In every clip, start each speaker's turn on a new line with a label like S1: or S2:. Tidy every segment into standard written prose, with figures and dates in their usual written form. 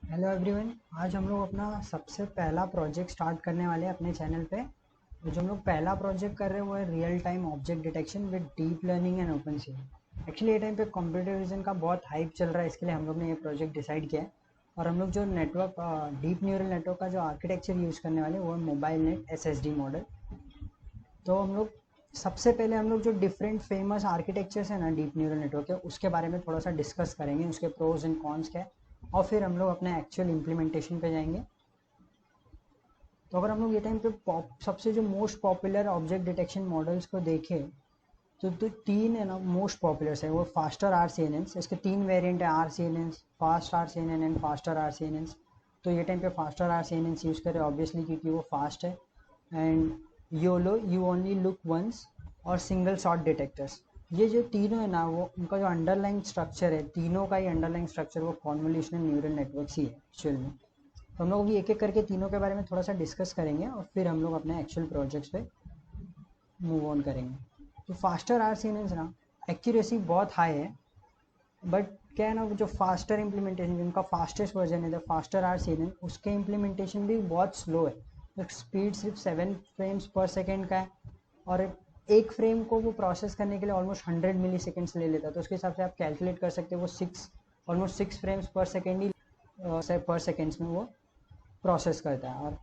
S1: Hello everyone. आज हम लोग अपना सबसे पहला प्रोजेक्ट स्टार्ट करने वाले हैं अपने चैनल पे। तो जो हम लोग पहला प्रोजेक्ट कर रहे हैं वो है real time object detection with deep learning and open C. Actually ये टाइम पे कंप्यूटर विजन का बहुत हाइप चल रहा है, इसके लिए हम लोग ने ये प्रोजेक्ट डिसाइड किया है। और हम लोग जो नेटवर्क डीप न्यूरल नेटवर्क का जो आर्किटेक्चर यूज़ करने वाले हैं वो है मोबाइल नेट SSD मॉडल। तो हम लोग सबसे पहले हम लोग जो डिफरेंट फेमस आर्किटेक्चर्स है ना डीप न्यूरल नेटवर्क के, उसके बारे में थोड़ा सा डिस्कस करेंगे, उसके प्रोज एंड कॉन्स क्या है, और फिर हम लोग अपने एक्चुअल इम्प्लीमेंटेशन पे जाएंगे। तो अगर हम लोग ये टाइम पे सबसे जो most popular object detection models को देखें तो तीन है ना मोस्ट पॉपुलर है। वो फास्टर RCNNs, इसके तीन वेरिएंट है, RCNNs, fast RCNN and faster RCNNs। तो ये टाइम पे फास्टर RCNNs यूज़ करें ऑब्वियसली क्योंकि वो फास्ट है। And YOLO, you only look once, और सिंगल शॉट डिटेक्टर्स। ये जो तीनों है ना, वो उनका जो अंडरलाइन स्ट्रक्चर है, तीनों का ही अंडरलाइन स्ट्रक्चर वो कॉन्वोल्यूशनल न्यूरल नेटवर्क्स ही है एक्चुअल में। तो हम लोग भी एक एक करके तीनों के बारे में थोड़ा सा डिस्कस करेंगे और फिर हम लोग अपने एक्चुअल प्रोजेक्ट्स पे मूव ऑन करेंगे। तो फास्टर RCNNs ना एक्यूरेसी बहुत हाई है, बट क्या है ना, जो फास्टर इम्प्लीमेंटेशन, जिनका फास्टेस्ट वर्जन है द फास्टर RCNN, उसके इम्प्लीमेंटेशन भी बहुत स्लो है। तो स्पीड सिर्फ 7 फ्रेम्स पर सेकेंड का है, और एक फ्रेम को वो प्रोसेस करने के लिए ऑलमोस्ट 100 मिली सेकेंड्स ले लेता है। तो उसके हिसाब से आप कैलकुलेट कर सकते हो वो ऑलमोस्ट 6 फ्रेम्स पर सेकेंड ही पर सेकेंड्स में वो प्रोसेस करता है। और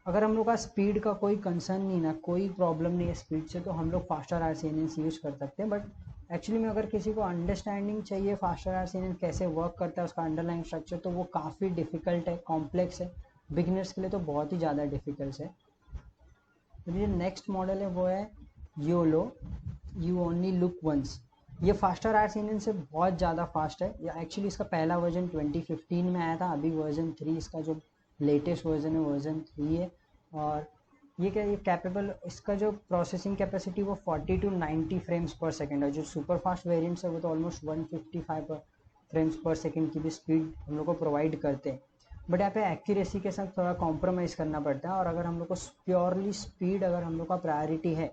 S1: अगर हम लोग का स्पीड का कोई कंसर्न नहीं ना, कोई प्रॉब्लम नहीं है स्पीड से, तो हम लोग फास्टर RCNNs यूज़ कर सकते हैं। बट एक्चुअली में अगर किसी को अंडरस्टैंडिंग चाहिए फास्टर RCNN कैसे वर्क करता है, उसका अंडरलाइन स्ट्रक्चर, तो वो काफ़ी डिफिकल्ट है, कॉम्प्लेक्स है। बिगिनर्स के लिए तो बहुत ही ज़्यादा डिफिकल्ट है। तो जो नेक्स्ट मॉडल है वो है YOLO, you only look once. ये फास्टर RCNN से बहुत ज़्यादा फास्ट है। या एक्चुअली इसका पहला वर्जन 2015 में आया था, अभी वर्जन 3 इसका जो लेटेस्ट वर्जन है वर्जन 3 है। और ये क्या, ये कैपेबल, इसका जो प्रोसेसिंग कैपेसिटी वो 40 to 90 फ्रेम्स पर सेकेंड है। जो सुपर फास्ट वेरिएंट्स है वो तो ऑलमोस्ट 155 फ्रेम्स पर सेकेंड की भी स्पीड हम लोग को प्रोवाइड करते हैं। बट यहाँ पे एक्यूरेसी के साथ थोड़ा कॉम्प्रोमाइज़ करना पड़ता है। और अगर हम लोग को प्योरली स्पीड अगर हम लोग का प्रायोरिटी है,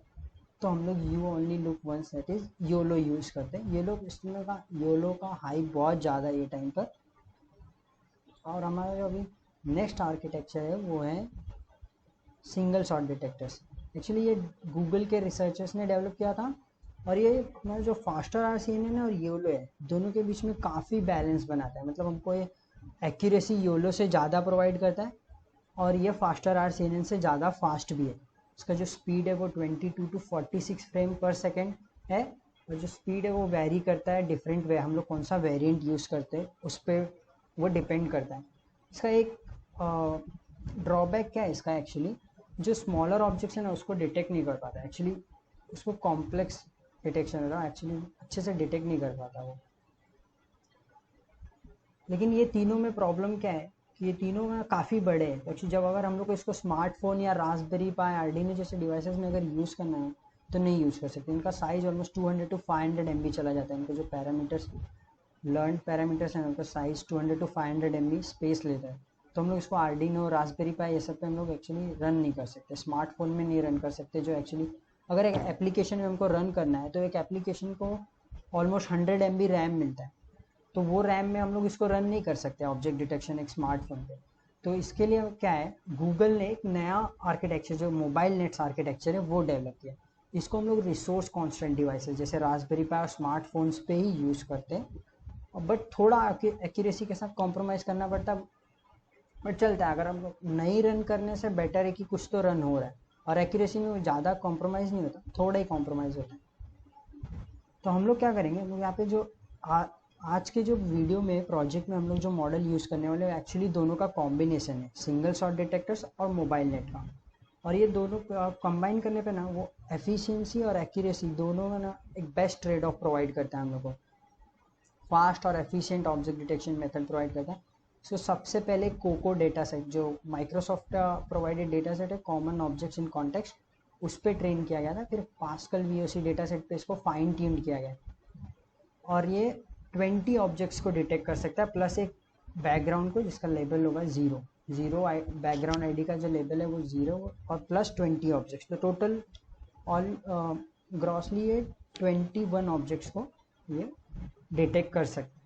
S1: तो हम लोग you only look once that is YOLO use करते हैं। योलो का हाइप बहुत ज़्यादा है ये टाइम पर। और हमारा जो अभी नेक्स्ट आर्किटेक्चर है वो है सिंगल शॉट डिटेक्टर्स। एक्चुअली ये गूगल के रिसर्चर्स ने डेवलप किया था। और ये हमारा जो फास्टर RCNN है और योलो है, दोनों के बीच में काफ़ी बैलेंस बनाता है। मतलब हमको ये एक्यूरेसी योलो से ज़्यादा प्रोवाइड करता है, और ये फास्टर RCNN से ज़्यादा फास्ट भी है। इसका जो स्पीड है वो 22 to 46 फ्रेम पर सेकेंड है। और जो स्पीड है वो वेरी करता है डिफरेंट वे, हम लोग कौन सा वेरिएंट यूज़ करते हैं उस पर वो डिपेंड करता है। इसका एक ड्रॉबैक क्या है इसका, एक्चुअली जो स्मॉलर ऑब्जेक्ट्स है ना उसको डिटेक्ट नहीं कर पाता एक्चुअली। उसको कॉम्प्लेक्स डिटेक्शन है, एक्चुअली अच्छे से डिटेक्ट नहीं कर पाता वो। लेकिन ये तीनों में प्रॉब्लम क्या है कि ये तीनों में काफ़ी बड़े हैं। एक्चुअली जब अगर हम लोग को इसको स्मार्टफोन या रास्पबेरी पाई, आर्डिनो जैसे डिवाइसेस में अगर यूज़ करना है तो नहीं यूज़ कर सकते। इनका साइज़ ऑलमोस्ट 200 to 500 MB चला जाता है। इनके जो पैरामीटर्स, लर्न पैरामीटर्स हैं, उनका साइज़ 200 to 500 MB स्पेस लेता है। तो हम लोग इसको आर्डिनो, रास्पबेरी पाई ये सब पे हम लोग एक्चुअली रन नहीं कर सकते, स्मार्टफोन में नहीं रन कर सकते। जो एक्चुअली अगर एक एप्लीकेशन में हमको रन करना है तो एक एप्लीकेशन को ऑलमोस्ट 100 MB रैम मिलता है। तो वो रैम में हम लोग इसको रन नहीं कर सकते ऑब्जेक्ट डिटेक्शन एक स्मार्टफोन पे। तो इसके लिए क्या है, गूगल ने एक नया आर्किटेक्चर जो मोबाइल नेट्स आर्किटेक्चर है वो डेवलप किया। इसको हम लोग रिसोर्स कॉन्स्टेंट डिवाइसेस जैसे रास्पबेरी पाई और स्मार्टफोन्स पे ही यूज़ करते हैं। बट थोड़ा एक्यूरेसी के साथ कॉम्प्रोमाइज़ करना पड़ता है, बट चलता है। अगर हम लोग नहीं रन करने से बेटर है कि कुछ तो रन हो रहा है, और एक्यूरेसी में ज़्यादा कॉम्प्रोमाइज़ नहीं होता, थोड़ा ही कॉम्प्रोमाइज़ होता है। तो हम लोग क्या करेंगे, हम लोग यहाँ पे जो आज के जो वीडियो में प्रोजेक्ट में हम लोग जो मॉडल यूज़ करने वाले हैं एक्चुअली दोनों का कॉम्बिनेशन है, सिंगल शॉट डिटेक्टर्स और मोबाइल नेट का। और ये दोनों कंबाइन करने पे ना वो एफिशिएंसी और एक्यूरेसी दोनों में ना एक बेस्ट ट्रेड ऑफ प्रोवाइड करता है हम लोग को। फास्ट और efficient object detection method provide करता है। सो सबसे पहले कोको डेटा सेट, जो माइक्रोसॉफ्ट का प्रोवाइडेड डेटा सेट है, कॉमन ऑब्जेक्ट्स इन कॉन्टेक्स्ट, उस पर ट्रेन किया गया था। फिर पास्कल VOC डेटा सेट पे इसको फाइन ट्यून किया गया, और ये 20 ऑब्जेक्ट्स को डिटेक्ट कर सकता है, प्लस एक बैकग्राउंड को जिसका लेबल होगा ज़ीरो। बैकग्राउंड आईडी का जो लेबल है वो ज़ीरो, और प्लस 20 ऑब्जेक्ट्स, तो टोटल ऑल ग्रॉसली ये 21 ऑब्जेक्ट्स को ये डिटेक्ट कर सकते हैं।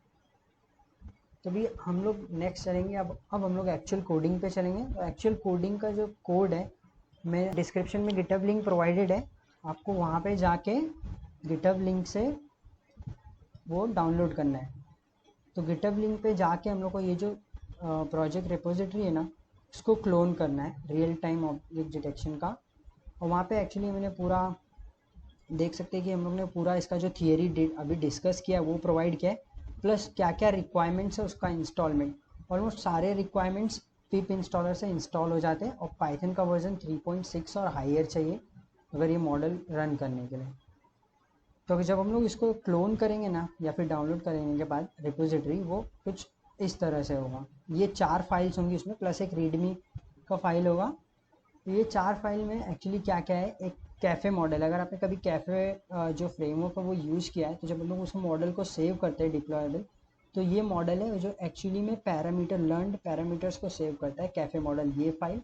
S1: तो भी हम लोग नेक्स्ट चलेंगे, अब हम लोग एक्चुअल कोडिंग पे चलेंगे। तो एक्चुअल कोडिंग का जो कोड है, मैं डिस्क्रिप्शन में गिटहब लिंक प्रोवाइडेड है, आपको वहाँ पे जाके गिटहब लिंक से वो डाउनलोड करना है। तो गिटहब लिंक पे जाके हम लोग को ये जो प्रोजेक्ट रिपोजिटरी है ना, इसको क्लोन करना है रियल टाइम ऑब्जेक्ट डिटेक्शन का। और वहाँ पे एक्चुअली मैंने पूरा देख सकते हैं कि हम लोग ने पूरा इसका जो थियरी अभी डिस्कस किया है वो प्रोवाइड किया है, प्लस क्या क्या रिक्वायरमेंट्स है उसका इंस्टॉलमेंट। ऑलमोस्ट सारे रिक्वायरमेंट्स पिप इंस्टॉलर से इंस्टॉल हो जाते हैं, और पाइथन का वर्जन 3.6 और हायर चाहिए अगर ये मॉडल रन करने के लिए। तो जब हम लोग इसको क्लोन करेंगे ना, या फिर डाउनलोड करेंगे के बाद रिपोजिटरी, वो कुछ इस तरह से होगा। ये 4 फाइल्स होंगी उसमें, प्लस एक रीडमी का फाइल होगा। तो ये 4 फाइल में एक्चुअली क्या क्या है, एक कैफ़े मॉडल, अगर आपने कभी कैफ़े जो फ्रेमवर्क है वो यूज़ किया है, तो जब हम लोग उस मॉडल को सेव करते हैं डिप्लॉयबल, तो ये मॉडल है जो एक्चुअली में पैरामीटर लर्नड पैरामीटर्स को सेव करता है, कैफ़े मॉडल ये फाइल।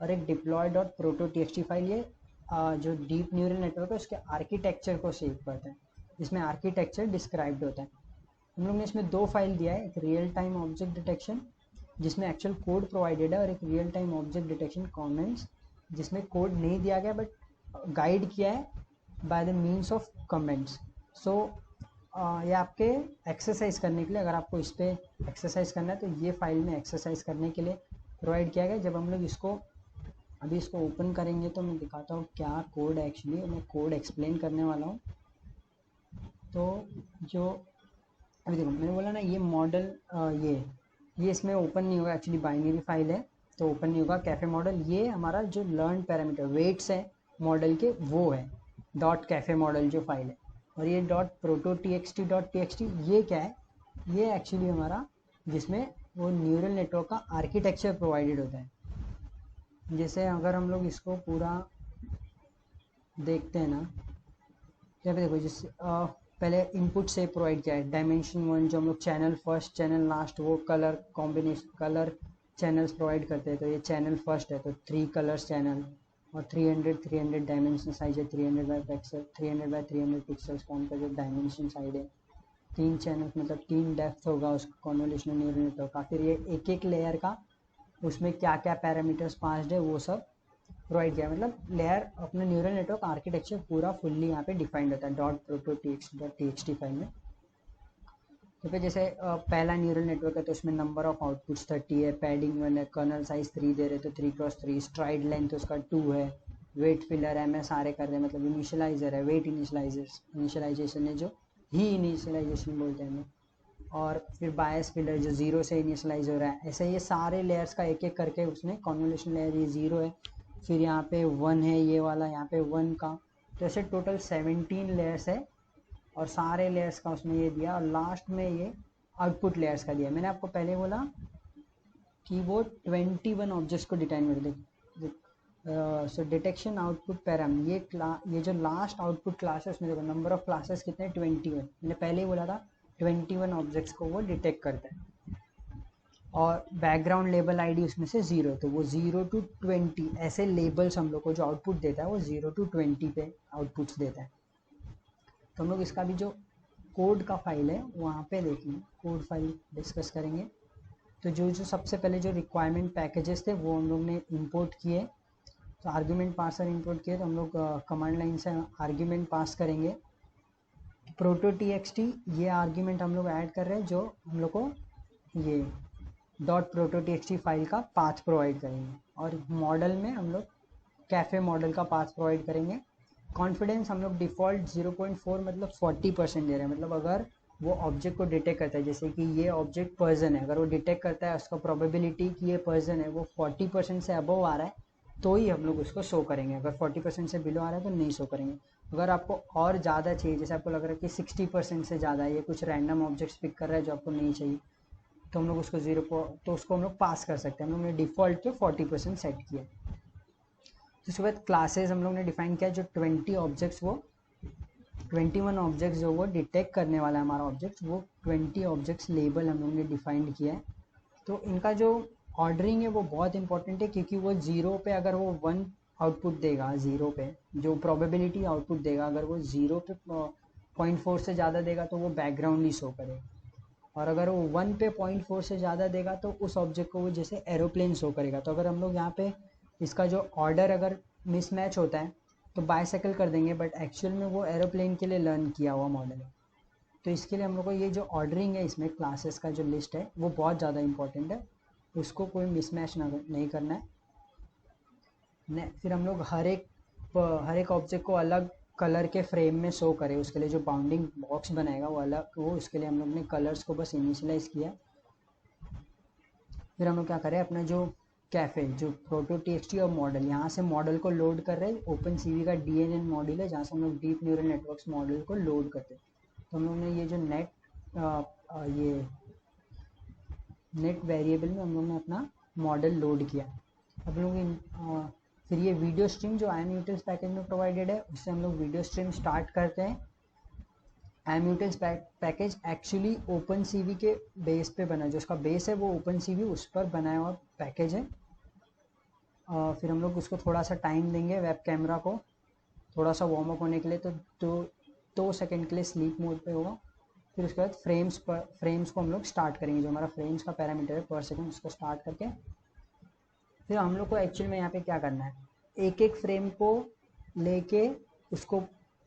S1: और एक deploy dot proto T file, ये जो डीप न्यूरल नेटवर्क है उसके आर्किटेक्चर को सेव करता है, जिसमें आर्किटेक्चर डिस्क्राइब्ड होता है। हम लोग ने इसमें 2 फाइल दिया है, एक रियल टाइम ऑब्जेक्ट डिटेक्शन जिसमें एक्चुअल कोड प्रोवाइडेड है, और एक real time object detection comments जिसमें कोड नहीं दिया गया बट गाइड किया है by the means of comments. So ये आपके एक्सरसाइज करने के लिए, अगर आपको इस पर एक्सरसाइज करना है तो ये फाइल में एक्सरसाइज करने के लिए प्रोवाइड किया गया। जब हम लोग इसको अभी इसको ओपन करेंगे तो मैं दिखाता हूँ क्या कोड है। एक्चुअली मैं कोड एक्सप्लेन करने वाला हूँ। तो जो अभी देखो मैंने बोला ना, ये मॉडल ये इसमें ओपन नहीं होगा, एक्चुअली बाइनरी फाइल है तो ओपन नहीं होगा। कैफ़े मॉडल ये हमारा जो लर्न पैरामीटर वेट्स है मॉडल के, वो है डॉट कैफ़े मॉडल जो फाइल है। और ये डॉट प्रोटो टी ये क्या है, ये एक्चुअली हमारा जिसमें वो न्यूरल नेटवर्क का आर्किटेक्चर प्रोवाइडेड होता है। जैसे अगर हम लोग इसको पूरा देखते हैं ना, यहाँ पे देखो जैसे पहले इनपुट से प्रोवाइड किया है डायमेंशन 1, जो हम लोग चैनल फर्स्ट चैनल लास्ट वो colour combination colour channels provide करते हैं। तो ये चैनल फर्स्ट है तो 3 कलर्स चैनल, और 300 डायमेंशन साइज है, 300 बाई पिक्सल 300 बाई 300 पिक्सल्स का उनका जो डायमेंशन साइड है। 3 चैनल मतलब 3 डेप्थ होगा उसका कॉन्वोल्यूशनल न्यूरल नेटवर्क का। फिर ये एक एक लेयर का उसमें क्या क्या पैरामीटर्स पास्ड है वो सब प्रोवाइड किया, मतलब लेयर अपना न्यूरल नेटवर्क आर्किटेक्चर पूरा फुल्ली यहाँ पे डिफाइंड होता है डॉट प्रोटो टी फाइल में। तो फिर जैसे पहला न्यूरल नेटवर्क है तो उसमें नंबर ऑफ आउटपुट्स 30 है, पैडिंग 1 है, कर्नल साइज 3 दे रहे तो 3x3, स्ट्राइड लेंथ उसका 2 है, वेट फिलर है, मैं सारे कर रहे हैं मतलब इनिशियलाइजर है, वेट इनिशियलाइजेशन है जो ही इनिशियलाइजेशन बोलते हैं। और फिर बायस फिलर जो 0 से इनिशियलाइज हो रहा है। ऐसे ये सारे लेयर्स का एक एक करके उसने कॉन्वोल्यूशन लेयर ये 0 है, फिर यहाँ पे 1 है ये वाला, यहाँ पे 1 का, तो ऐसे टोटल 17 लेयर्स है और सारे लेयर्स का उसने ये दिया। और लास्ट में ये आउटपुट लेयर्स का दिया। मैंने आपको पहले बोला कि वो 21 ऑब्जेक्ट्स को डिटेक्ट कर दे। सो डिटेक्शन आउटपुट पैराम ये जो लास्ट आउटपुट क्लास है उसमें देखो नंबर ऑफ क्लासेस कितने 21। मैंने पहले ही बोला था 21 ऑब्जेक्ट्स को वो डिटेक्ट करता है। और बैकग्राउंड लेबल आईडी उसमें से 0, तो वो 0 to 20 ऐसे लेबल्स हम लोग को जो आउटपुट देता है वो 0 to 20 पे आउटपुट्स देता है। तो हम लोग इसका भी जो कोड का फाइल है वहाँ पे देखेंगे, कोड फाइल डिस्कस करेंगे। तो जो सबसे पहले जो रिक्वायरमेंट पैकेजेस थे वो हम लोग ने इंपोर्ट किए। तो आर्ग्यूमेंट पार्सर इंपोर्ट किए, तो हम लोग कमांड लाइन से आर्ग्यूमेंट पास करेंगे। प्रोटो टी ये आर्ग्यूमेंट हम लोग ऐड कर रहे हैं जो हम लोग को ये डॉट प्रोटो टी फाइल का पाथ प्रोवाइड करेंगे। और मॉडल में हम लोग कैफ़े मॉडल का पाथ प्रोवाइड करेंगे। कॉन्फिडेंस हम लोग डिफ़ॉल्ट 0.4 मतलब 40% दे रहे हैं। मतलब अगर वो ऑब्जेक्ट को डिटेक्ट करता है, जैसे कि ये ऑब्जेक्ट पर्सन है, अगर वो डिटेक्ट करता है उसका प्रोबेबिलिटी कि ये पर्सन है वो 40% से अबव आ रहा है तो ही हम लोग उसको शो करेंगे। अगर 40% से बिलो आ रहा है तो नहीं शो करेंगे। अगर आपको और ज़्यादा चाहिए, जैसे आपको लग रहा है कि 60% से ज़्यादा है, ये कुछ रैंडम ऑब्जेक्ट्स पिक कर रहा है जो आपको नहीं चाहिए, तो हम लोग उसको तो उसको हम लोग पास कर सकते हैं। हम लोग ने डिफ़ॉल्ट पे 40% सेट किया। तो उसके बाद क्लासेस हम लोग ने डिफाइन किया जो 21 ऑब्जेक्ट्स जो वो डिटेक्ट करने वाला है हमारा ऑब्जेक्ट, वो 20 ऑब्जेक्ट्स लेबल हम लोग ने डिफाइंड किया है। तो इनका जो ऑर्डरिंग है वो बहुत इंपॉर्टेंट है, क्योंकि वो 0 पे अगर वो 1 आउटपुट देगा, 0 पे जो प्रोबेबिलिटी आउटपुट देगा, अगर वो 0 पे 0.4 से ज़्यादा देगा तो वो बैकग्राउंड ही शो करेगा। और अगर वो 1 पे 0.4 से ज़्यादा देगा तो उस ऑब्जेक्ट को वो जैसे एरोप्लेन शो करेगा। तो अगर हम लोग यहाँ पे इसका जो ऑर्डर अगर मिसमैच होता है तो बाइसाइकिल कर देंगे, बट एक्चुअल में वो एरोप्लेन के लिए लर्न किया हुआ मॉडल है। तो इसके लिए हम लोग को ये जो ऑर्डरिंग है इसमें क्लासेस का जो लिस्ट है वो बहुत ज़्यादा इंपॉर्टेंट है, उसको कोई मिसमैच नहीं करना है। फिर हम लोग हर एक ऑब्जेक्ट को अलग कलर के फ्रेम में शो करें, उसके लिए जो बाउंडिंग बॉक्स बनाएगा वो अलग, वो उसके लिए हम लोग ने कलर्स को बस इनिशियलाइज किया। फिर हम लोग क्या करें, अपना जो कैफे जो प्रोटो.txt और मॉडल, यहाँ से मॉडल को लोड कर रहे हैं। ओपन सीवी का DNN मॉड्यूल है जहाँ से हम लोग डीप न्यूरल नेटवर्क्स मॉडल को लोड करते हैं। तो हम लोग ने ये जो नेट वेरिएबल में हम लोग ने अपना मॉडल लोड किया। अब लोग फिर ये वीडियो स्ट्रीम जो IAMUtils पैकेज में प्रोवाइडेड है, उससे हम लोग वीडियो स्ट्रीम स्टार्ट करते हैं। IAMUtils package actually open CV के बेस पे बना है, जो उसका बेस है वो ओपन सीवी उस पर बनाया हुआ पैकेज है। फिर हम लोग उसको थोड़ा सा टाइम देंगे वेब कैमरा को थोड़ा सा वार्म अप होने के लिए, तो 2 सेकेंड के लिए स्लीप मोड पे होगा। फिर उसके बाद फ्रेम्स को हम लोग स्टार्ट करेंगे, जो हमारा फ्रेम्स का पैरामीटर है पर सेकेंड, उसको स्टार्ट करके फिर हम लोग को एक्चुअल में यहाँ पे क्या करना है, एक एक फ्रेम को लेके उसको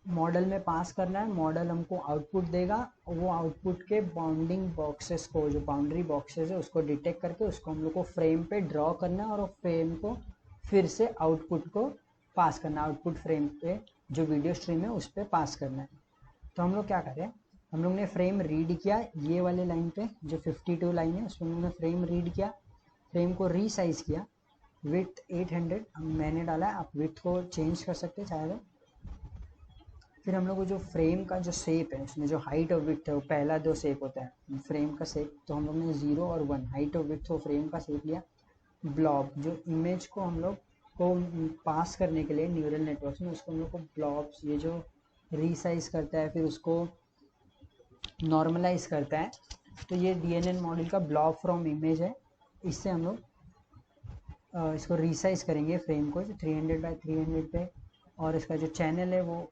S1: मॉडल में पास करना है। मॉडल हमको आउटपुट देगा, वो आउटपुट के बाउंडिंग बॉक्सेस को, जो बाउंड्री बॉक्सेस है उसको डिटेक्ट करके उसको हम लोग को फ्रेम पे ड्रॉ करना है और फ्रेम को फिर से आउटपुट को पास करना है। आउटपुट फ्रेम पे जो वीडियो स्ट्रीम है उस पर पास करना है। तो हम लोग क्या करें, हम लोग ने फ्रेम रीड किया, ये वाले लाइन पे जो 52 लाइन है उसमें हम लोग ने फ्रेम रीड किया, फ्रेम को रीसाइज किया। विथ 800 मैंने डाला है, आप विथ को चेंज कर सकते हैं चाहे तो। फिर हम लोग को जो फ्रेम का जो शेप है उसमें जो हाइट और विथ है वो पहला 2 शेप होता है फ्रेम का शेप, तो हम लोग ने 0 और 1 हाइट और विथ को फ्रेम का शेप लिया। ब्लॉब जो इमेज को हम लोग को पास करने के लिए न्यूरल नेटवर्क्स में, उसको हम लोग को ब्लॉब्स, ये जो रीसाइज करता है फिर उसको नॉर्मलाइज करता है, तो ये DNN मॉडल का ब्लॉब फ्रॉम इमेज है। इससे हम लोग इसको रीसाइज करेंगे फ्रेम को 300 बाई 300 पे, और इसका जो चैनल है वो,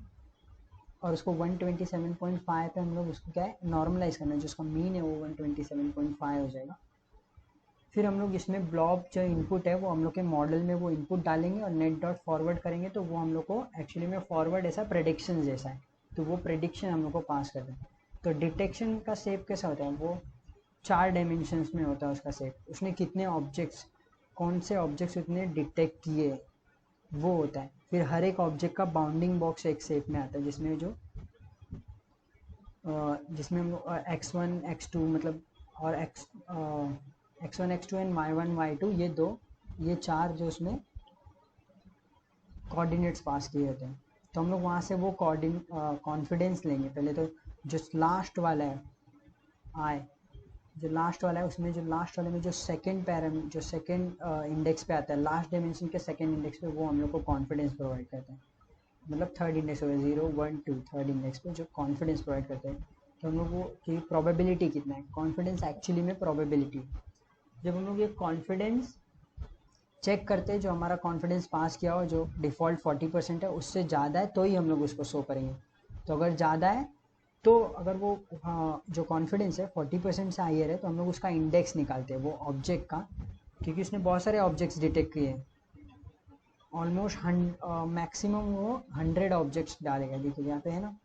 S1: और उसको 127.5 पे हम लोग उसको क्या है नॉर्मलाइज करना है, जो उसका मीन है वो 127.5 हो जाएगा। फिर हम लोग इसमें ब्लॉब जो इनपुट है वो हम लोग के मॉडल में वो इनपुट डालेंगे और नेट डॉट फॉरवर्ड करेंगे, तो वो हम लोग को एक्चुअली में फॉरवर्ड ऐसा प्रेडिक्शन जैसा है, तो वो प्रेडिक्शन हम लोग को पास कर दें। तो डिटेक्शन का शेप कैसा होता है, वो 4 डायमेंशंस में होता है उसका शेप, उसने कितने ऑब्जेक्ट्स, कौन से ऑब्जेक्ट्स उसने डिटेक्ट किए वो होता है। फिर हर एक ऑब्जेक्ट का बाउंडिंग बॉक्स एक शेप में आता है, जिसमें हम लोग x1 x2 मतलब, और x1 x2 and y1 y2 ये 4 जो उसमें कोऑर्डिनेट्स पास किए होते हैं। तो हम लोग वहाँ से वो कॉन्फिडेंस लेंगे। पहले तो जो लास्ट वाला है जो लास्ट वाला है उसमें, जो लास्ट वाले में जो सेकंड इंडेक्स पे आता है, लास्ट डायमेंशन के सेकंड इंडेक्स पे, वो हम लोग को कॉन्फिडेंस प्रोवाइड करता है। मतलब थर्ड इंडेक्स हो गया 0 1 2, थर्ड इंडेक्स पे जो कॉन्फिडेंस प्रोवाइड करते हैं। तो हम लोग को कि प्रोबेबिलिटी कितना है, कॉन्फिडेंस एक्चुअली में प्रोबेबिलिटी। जब हम लोग ये कॉन्फिडेंस चेक करते हैं, जो हमारा कॉन्फिडेंस पास किया हो जो डिफ़ॉल्ट 40% है उससे ज़्यादा है तो ही हम लोग उसको शो करेंगे। तो अगर ज़्यादा है तो अगर वो जो कॉन्फिडेंस है 40% से हाइयर है तो हम लोग उसका इंडेक्स निकालते हैं वो ऑब्जेक्ट का, क्योंकि उसने बहुत सारे ऑब्जेक्ट्स डिटेक्ट किए हैं। ऑलमोस्ट मैक्सिमम वो 100 ऑब्जेक्ट्स डालेगा। देखिए यहाँ पे है ना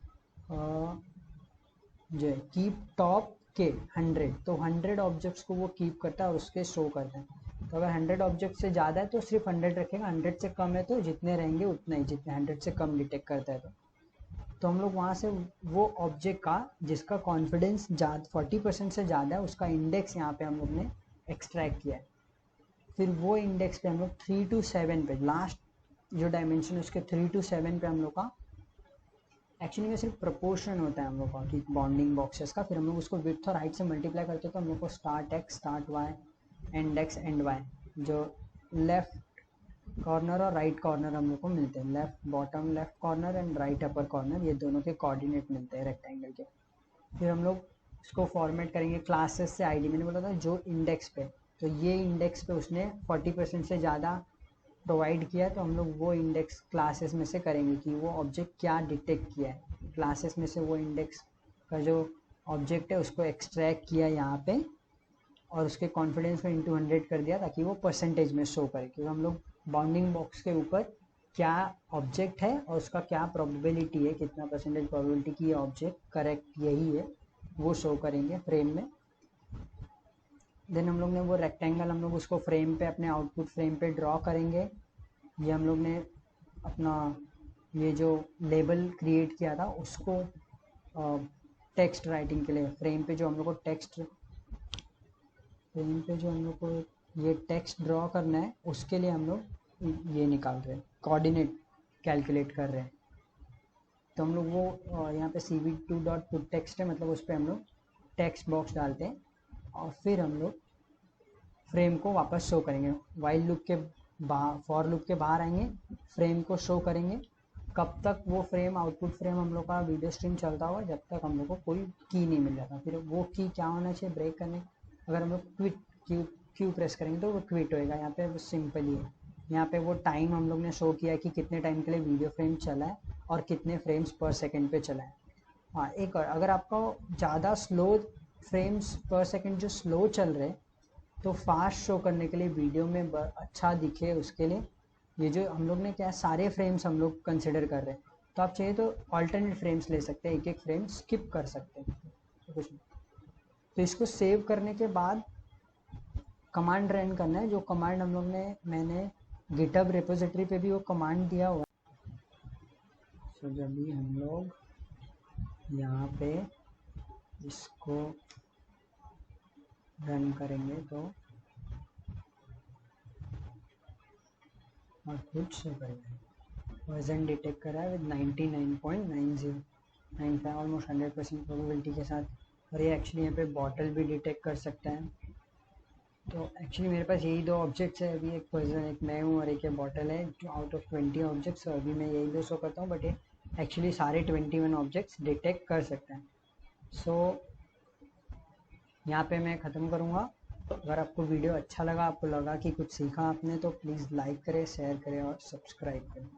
S1: जो कीप टॉप के 100, तो 100 ऑब्जेक्ट्स को वो कीप करता है और उसके शो करता है। तो अगर 100 ऑब्जेक्ट से ज़्यादा है तो सिर्फ 100 रखेगा, 100 से कम है तो जितने रहेंगे उतना ही, जितने 100 से कम डिटेक्ट करता है। तो हम लोग वहाँ से वो ऑब्जेक्ट का जिसका कॉन्फिडेंस 40% से ज़्यादा है उसका इंडेक्स यहाँ पे हम लोग ने एक्सट्रैक्ट किया है। फिर वो इंडेक्स पे हम लोग 3 to 7 पे, लास्ट जो डायमेंशन है उसके 3 to 7 पे हम लोग का एक्चुअली में सिर्फ प्रपोर्शन होता है हम लोग का कि बाउंडिंग बॉक्सेस का। फिर हम लोग उसको विड्थ और हाइट से मल्टीप्लाई करते हैं तो हम लोग को start x start y and x and y, जो लेफ्ट कॉर्नर और राइट कॉर्नर हम लोग को मिलते हैं, left bottom left corner and right upper corner, ये दोनों के कोऑर्डिनेट मिलते हैं रेक्टेंगल के। फिर हम लोग इसको फॉर्मेट करेंगे क्लासेस से आईडी, मैंने बोला था जो इंडेक्स पे, तो ये इंडेक्स पे उसने 40% से ज़्यादा प्रोवाइड किया है तो हम लोग वो इंडेक्स क्लासेस में से करेंगे कि वो ऑब्जेक्ट क्या डिटेक्ट किया है। क्लासेस में से वो इंडेक्स का जो ऑब्जेक्ट है उसको एक्सट्रैक्ट किया यहाँ पे और उसके कॉन्फिडेंस को इंटू 100 कर दिया ताकि वो परसेंटेज में शो करे, क्योंकि हम लोग बाउंडिंग बॉक्स के ऊपर क्या ऑब्जेक्ट है और उसका क्या प्रोबेबिलिटी है, कितना परसेंटेज प्रोबेबिलिटी की ये ऑब्जेक्ट करेक्ट यही है, वो शो करेंगे फ्रेम में। देन हम लोग ने वो रेक्टेंगल हम लोग उसको फ्रेम पे अपने आउटपुट फ्रेम पे ड्रॉ करेंगे। ये हम लोग ने अपना ये जो लेबल क्रिएट किया था उसको टेक्स्ट राइटिंग के लिए फ्रेम पे जो हम लोग को ये टेक्स्ट ड्रॉ करना है उसके लिए हम लोग ये निकाल रहे हैं, कोऑर्डिनेट कैलकुलेट कर रहे हैं। तो हम लोग वो यहाँ पे cv2.putText है, मतलब उस पर हम लोग टेक्स्ट बॉक्स डालते हैं और फिर हम लोग फ्रेम को वापस शो करेंगे। वाइल लूप के बाहर, फॉर लूप के बाहर आएंगे, फ्रेम को शो करेंगे। कब तक वो फ्रेम, आउटपुट फ्रेम हम लोग का वीडियो स्ट्रीम चलता हुआ जब तक हम लोग को कोई की नहीं मिल जाता। फिर वो की क्या होना चाहिए ब्रेक करने, अगर हम लोग क्विट क्यू प्रेस करेंगे तो वो क्विट होएगा। यहाँ पे सिंपल ही है, यहाँ पे वो टाइम हम लोग ने शो किया कि कितने टाइम के लिए वीडियो फ्रेम चला है और कितने फ्रेम्स पर सेकेंड पे चला है। हाँ, एक और, अगर आपका ज़्यादा स्लो फ्रेम्स पर सेकेंड जो स्लो चल रहे तो फास्ट शो करने के लिए वीडियो में अच्छा दिखे उसके लिए ये जो हम लोग ने क्या है, सारे फ्रेम्स हम लोग कंसिडर कर रहे हैं। तो आप चाहिए तो ऑल्टरनेट फ्रेम्स ले सकते हैं, एक एक फ्रेम स्किप कर सकते हैं, तो कुछ नहीं। तो इसको सेव करने के बाद कमांड रन करना है, जो कमांड हम लोग ने, मैंने गिटहब रिपोजिटरी पे भी वो कमांड दिया हुआ है। तो जब भी हम लोग यहाँ पे इसको रन करेंगे तो और कुछ शो करेंगे। वर्जन डिटेक्ट करा है विद 99.9095 ऑलमोस्ट 100% प्रोबेबिलिटी के साथ। और ये एक्चुअली यहाँ पे बॉटल भी डिटेक्ट कर सकता है। तो एक्चुअली मेरे पास यही दो ऑब्जेक्ट्स है अभी, एक पर्सन, एक मैं हूँ और एक बॉटल है, जो आउट ऑफ 20 ऑब्जेक्ट्स। अभी मैं यही दो शो करता हूँ, बट ये एक्चुअली सारे 21 ऑब्जेक्ट्स डिटेक्ट कर सकते हैं। सो यहाँ पे मैं ख़त्म करूँगा। अगर आपको वीडियो अच्छा लगा, आपको लगा कि कुछ सीखा आपने, तो प्लीज़ लाइक करें, शेयर करें और सब्सक्राइब करें।